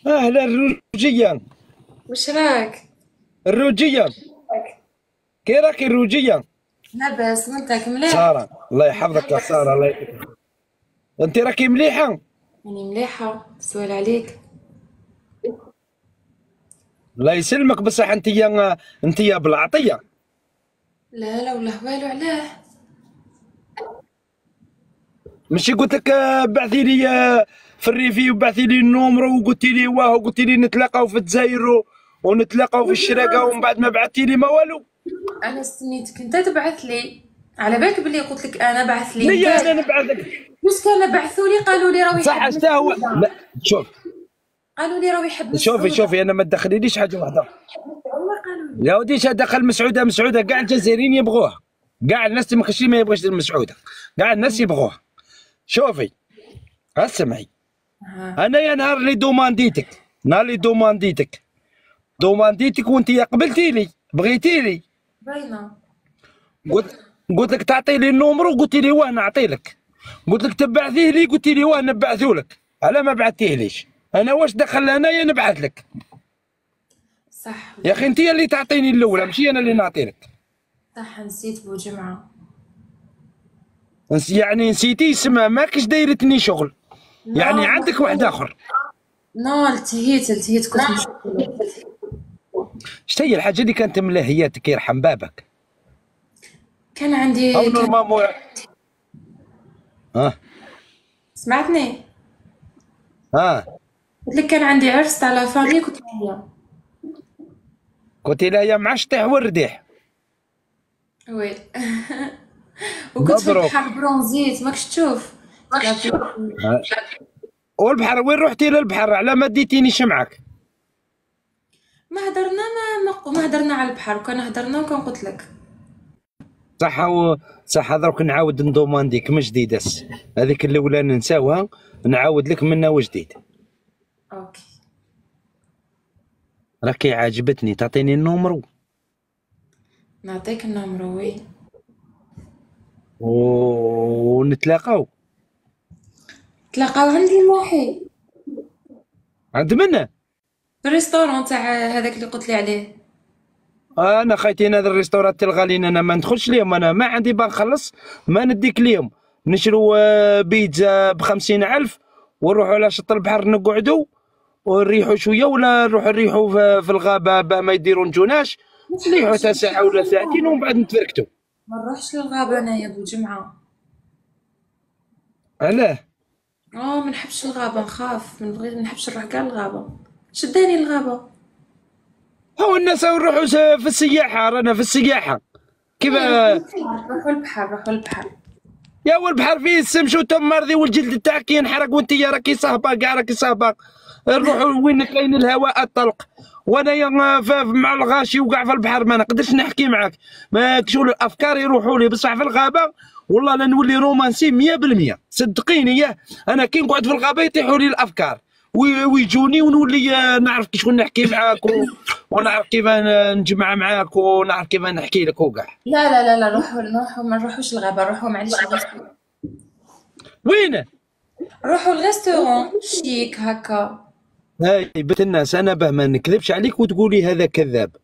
أهلا الروجية. وش راك؟ الروجية، كي راكي الروجية؟ لاباس وانتك مليح؟ سارة الله يحفظك يا سارة، الله يحفظك. أنت راكي مليحة؟ راني مليحة، سؤال عليك. الله يسلمك، بصح أنت يا بالعطية. لا لا والله والو، علاه؟ ماشي قلت لك بعثي لي في الريفي، وبعثي لي النومرو، وقلتي لي واه، وقلتي لي نتلاقاو في الجزائر ونتلاقاو في الشراقة، ومن بعد ما بعثتي لي ما والو. انا استنيتك انت تبعث لي، على بالك بلي قلت لك انا بعث لي انت. نية أنا نبعث لك. واش كان بعثوا لي قالوا لي راهو بصح يحب حتى هو مسعودة. لا. شوف، قالوا لي راهو يحب مسعودة. شوفي أنا ما تدخليليش حاجة واحدة. والله قالوا لي. يا ودي دخل مسعوده، مسعوده كاع الجزائريين يبغوها، كاع الناس ماشي ما يبغيش مسعوده، كاع الناس يبغوها. شوفي اسمعي، ها. انا يا نهار اللي دومانديتك، نهار اللي دومانديتك وانت قبلتي لي، بغيتي لي، باينة. قلت قلت لك تعطي لي النومرو، قلت لي واه نعطي لك، قلت لك تبعثيه لي، قلت لي واه نبعثه لك، على ما بعثتيه ليش؟ انا واش دخل انايا نبعث لك؟ صح يا اخي انت اللي تعطيني الاولى، ماشي انا اللي نعطي لك. صح، نسيت بوجمعة. يعني نسيتي اسمها، ماكش دايرتني شغل، لا يعني عندك واحد والله. اخر. نو، التهيت كنت مشغولة. شتي هي الحاجه اللي كانت ملهياتك يرحم بابك؟ كان او عندي نورمالمون. اه. سمعتني؟ اه. قلت لك كان عندي عرس تاع لا فامي كنت معايا. كنت لا مع الشطيح والرديح. وي. وكنت في مبروك. البحر برونزيت ماكش تشوف. طلعت. آه. والبحر وين رحتي للبحر؟ على ما ديتينيش معك. ما هدرنا ما هدرنا على البحر، وكان هدرنا وكان قلت لك. صح صح، دروك نعاود ندومانديك من جديد هذيك الاولى ننساوها، نعاود لك منها وجديد. اوكي. راكي عاجبتني، تعطيني النومرو نعطيك النمرة وي. ونتلاقاو تلاقاو عندي موحي. عند منه. في الريستورون تاع هذاك اللي قلت لي عليه. انا خايتين هذا الريستورات الغاليين انا ما ندخلش ليهم، انا ما عندي بنخلص، ما نديك ليهم. نشرو بيتزا ب50,000 ونروحوا على شط البحر نقعدوا ونريحوا شويه، ولا نروحوا نريحوا في الغابه باه ما يديروا نجوناش، نريحوا حتى ساعه ولا ساعتين ومن بعد نتفركتوا. ما نروحش للغابة انا يا ابو جمعة. علاه؟ اه، ما نحبش الغابة، نخاف، ما نحبش نروح كاع الغابة. شداني الغابة. هو الناس نروحوا في السياحه، رانا في السياحه كيف ايه، روحوا البحر روحوا البحر روحوا البحر. يا هو البحر فيه السمش وتم مرضي والجلد تاعك ينحرق، وانت يا راكي صهبه كاع راكي صهبه. نروحوا وين كاين الهواء الطلق، وانا مع الغاشي وكاع في البحر ما نقدرش نحكي معاك، ما شغل الافكار يروحوا لي، بصح في الغابه والله لا نولي رومانسي 100%، صدقيني. انا كي نقعد في الغابه يطيحوا لي الافكار ويجوني، ونولي نعرف كي شغل نحكي معاك ونعرف كيف نجمع معاك، ونعرف كيف نحكي لك وكاع. لا لا لا لا، روحوا ما نروحوش الغابة، روحوا معليش الغيستورون. وين؟ روحوا الغيستورون شيك هكا. هاي بنت الناس، انا باه ما نكذبش عليك وتقولي هذا كذاب.